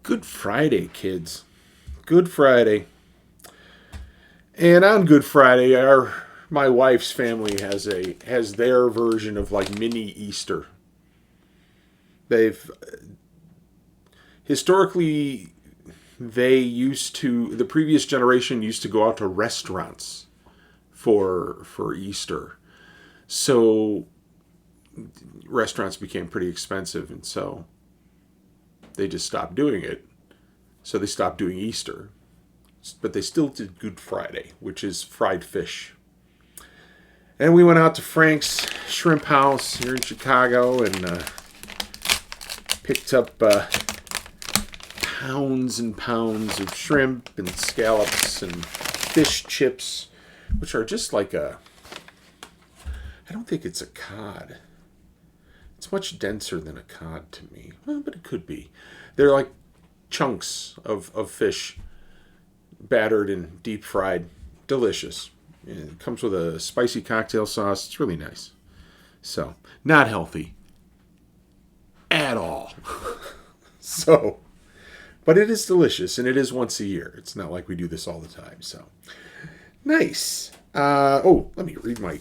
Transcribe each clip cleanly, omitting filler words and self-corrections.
Good Friday, kids. Good Friday. And on Good Friday, my wife's family has their version of like mini Easter. They've historically the previous generation used to go out to restaurants for Easter. So restaurants became pretty expensive, and so they just stopped doing it. So they stopped doing Easter. But they still did Good Friday, which is fried fish. And we went out to Frank's Shrimp House here in Chicago and picked up pounds and pounds of shrimp and scallops and fish chips, which are just like I don't think it's a cod. It's much denser than a cod to me. Well, but it could be. They're like chunks of fish battered and deep fried. Delicious. It comes with a spicy cocktail sauce. It's really nice. So, not healthy at all. But it is delicious, and it is once a year. It's not like we do this all the time. So, nice. Let me read my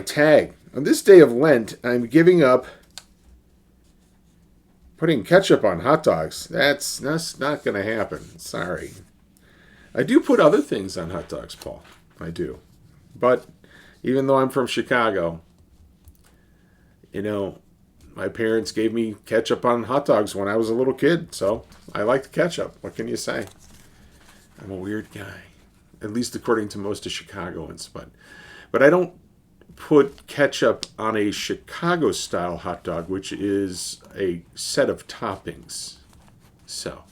tag. On this day of Lent, I'm giving up putting ketchup on hot dogs. That's not going to happen. Sorry. I do put other things on hot dogs, Paul. I do. But even though I'm from Chicago, my parents gave me ketchup on hot dogs when I was a little kid. So I like the ketchup. What can you say? I'm a weird guy. At least according to most of Chicagoans. But I don't put ketchup on a Chicago-style hot dog, which is a set of toppings. So,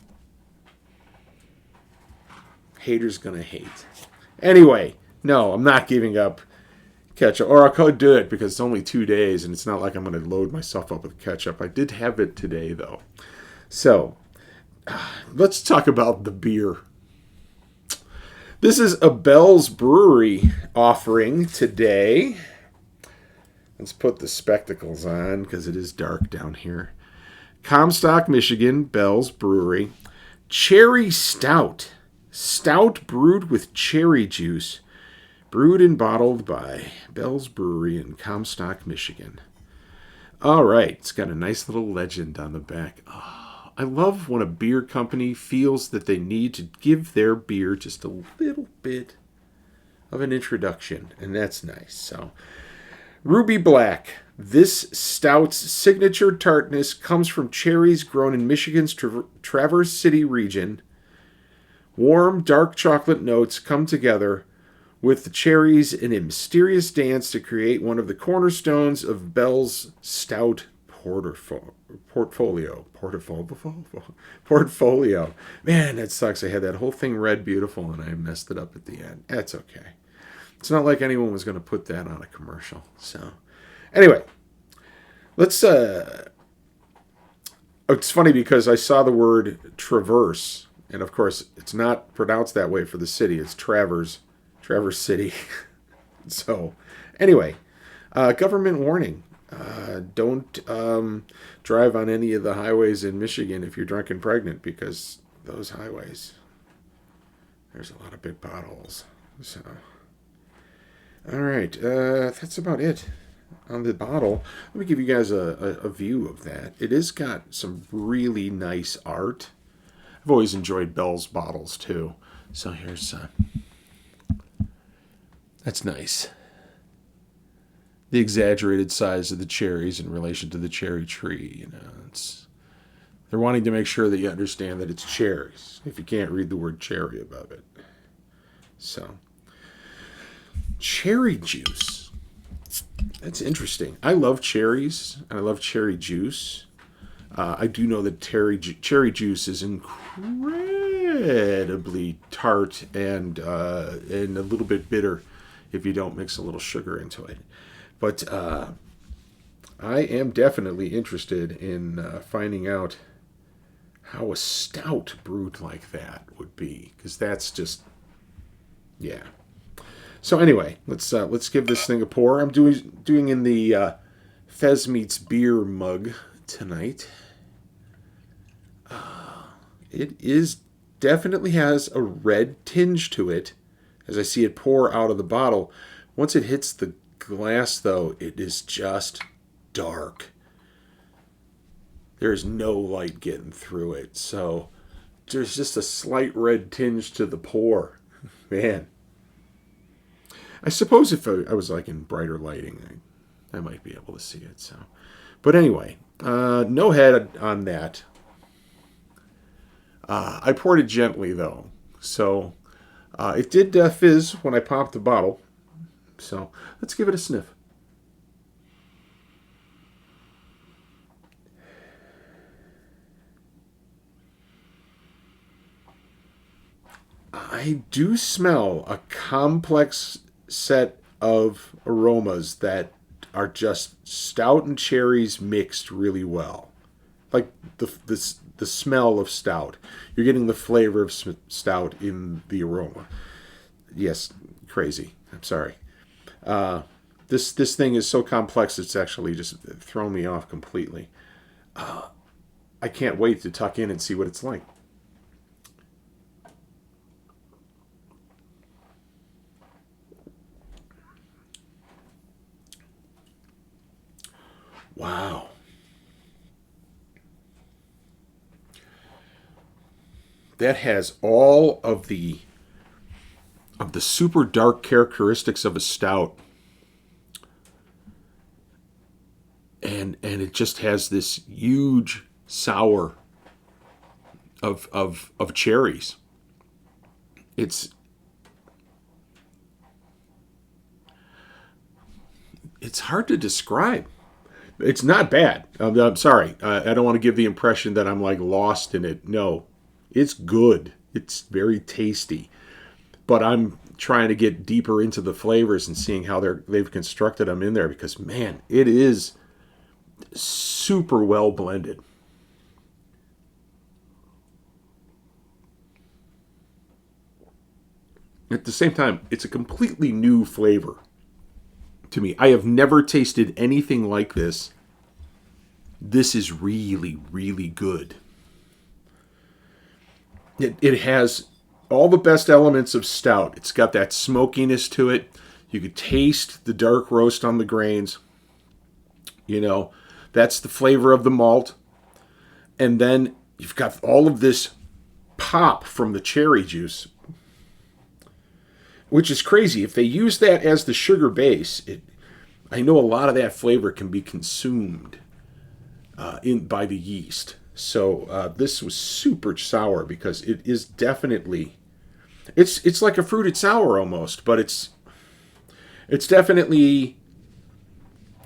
haters gonna hate. Anyway, no, I'm not giving up ketchup. Or I could do it because it's only 2 days, and it's not like I'm going to load myself up with ketchup. I did have it today, though. So, let's talk about the beer. This is a Bell's Brewery offering today. Let's put the spectacles on because it is dark down here. Comstock, Michigan, Bell's Brewery. Cherry Stout. Stout brewed with cherry juice. Brewed and bottled by Bell's Brewery in Comstock, Michigan. All right. It's got a nice little legend on the back. Oh, I love when a beer company feels that they need to give their beer just a little bit of an introduction. And that's nice. So, Ruby Black. This stout's signature tartness comes from cherries grown in Michigan's Traverse City region. Warm, dark chocolate notes come together with the cherries in a mysterious dance to create one of the cornerstones of Bell's Stout portfolio. Man, that sucks. I had that whole thing read beautiful and I messed it up at the end. That's okay. It's not like anyone was going to put that on a commercial. So, anyway, let's. It's funny because I saw the word Traverse, and of course, it's not pronounced that way for the city. It's Traverse City. So, anyway, government warning. Don't drive on any of the highways in Michigan if you're drunk and pregnant, because those highways, there's a lot of big potholes. So, all right, that's about it on the bottle. Let me give you guys a view of that. It has got some really nice art. I've always enjoyed Bell's bottles too. So here's that's nice. The exaggerated size of the cherries in relation to the cherry tree. They're wanting to make sure that you understand that it's cherries if you can't read the word cherry above it. So, cherry juice. That's interesting. I love cherries and I love cherry juice. I do know that cherry juice is incredibly tart and a little bit bitter if you don't mix a little sugar into it. But I am definitely interested in finding out how a stout brewed like that would be, because that's just, yeah. So anyway, let's give this thing a pour. I'm doing in the Fez Meets Beer mug tonight. It is definitely has a red tinge to it as I see it pour out of the bottle. Once it hits the glass, though, it is just dark. There's no light getting through it. So there's just a slight red tinge to the pour. Man. I suppose if I was like in brighter lighting, I might be able to see it. So, but anyway, no head on that. I poured it gently though, so it did fizz when I popped the bottle. So let's give it a sniff. I do smell a complex set of aromas that are just stout and cherries mixed really well. Like the smell of stout. You're getting the flavor of stout in the aroma. Yes, crazy. I'm sorry. This thing is so complex it's actually just thrown me off completely. I can't wait to tuck in and see what it's like. Wow. That has all of the super dark characteristics of a stout. And it just has this huge sour of cherries. It's it's hard to describe. It's not bad. I'm sorry. I don't want to give the impression that I'm like lost in it. No, it's good. It's very tasty. But I'm trying to get deeper into the flavors and seeing how they've constructed them in there because man, it is super well blended. At the same time, it's a completely new flavor to me. I have never tasted anything like this. This is really, really good. It has all the best elements of stout. It's got that smokiness to it. You could taste the dark roast on the grains. You know, that's the flavor of the malt. And then you've got all of this pop from the cherry juice, which is crazy. If they use that as the sugar base, I know a lot of that flavor can be consumed by the yeast. So this was super sour because it is definitely it's like a fruited sour almost, but it's definitely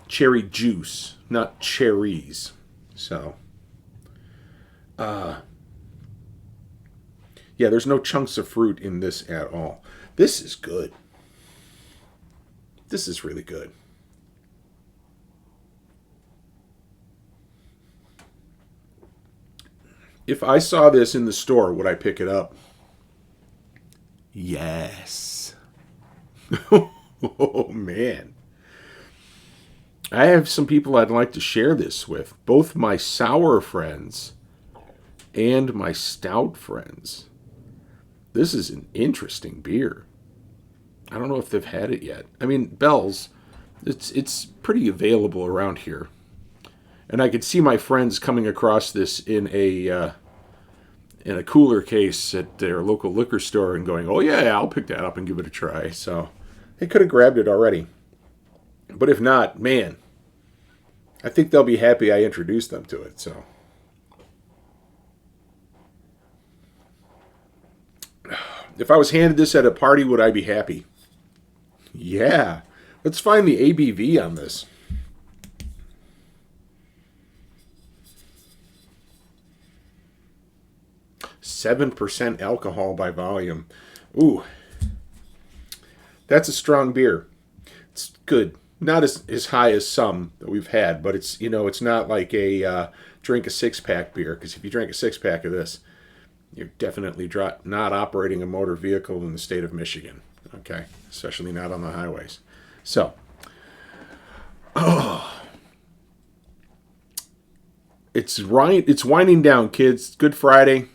cherry juice, not cherries. So yeah, there's no chunks of fruit in this at all. This is good. This is really good. If I saw this in the store, would I pick it up? Yes. Oh, man. I have some people I'd like to share this with, both my sour friends and my stout friends. This is an interesting beer. I don't know if they've had it yet. I mean, Bell's, it's pretty available around here. And I could see my friends coming across this in a cooler case at their local liquor store and going, "Oh yeah, I'll pick that up and give it a try." So they could have grabbed it already. But if not, man, I think they'll be happy I introduced them to it. So if I was handed this at a party, would I be happy? Yeah. Let's find the ABV on this. 7% alcohol by volume. Ooh, that's a strong beer. It's good. Not as high as some that we've had, but it's not like a drink a six pack beer. Because if you drink a six pack of this, you're definitely not operating a motor vehicle in the state of Michigan. Okay, especially not on the highways. So, it's winding down, kids. Good Friday.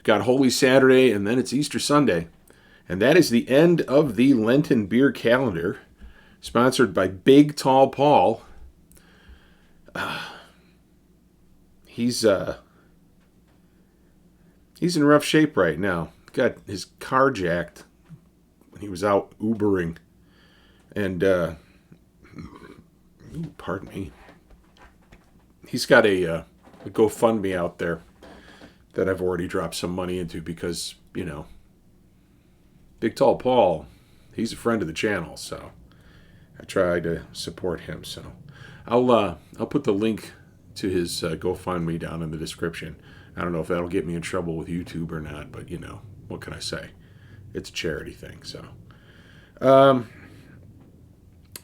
got Holy Saturday, and then it's Easter Sunday. And that is the end of the Lenten beer calendar, sponsored by Big Tall Paul. He's in rough shape right now. Got his car jacked when he was out Ubering. And, pardon me. He's got a GoFundMe out there that I've already dropped some money into because, Big Tall Paul, he's a friend of the channel, so I try to support him. So I'll put the link to his GoFundMe down in the description. I don't know if that'll get me in trouble with YouTube or not, but what can I say? It's a charity thing. So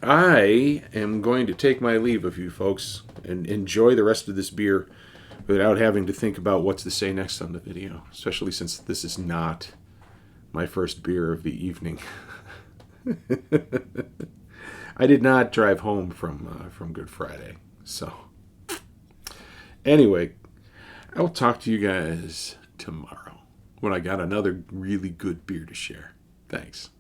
I am going to take my leave of you folks and enjoy the rest of this beer without having to think about what to say next on the video, especially since this is not my first beer of the evening. I did not drive home from Good Friday. So anyway, I will talk to you guys tomorrow when I got another really good beer to share. Thanks.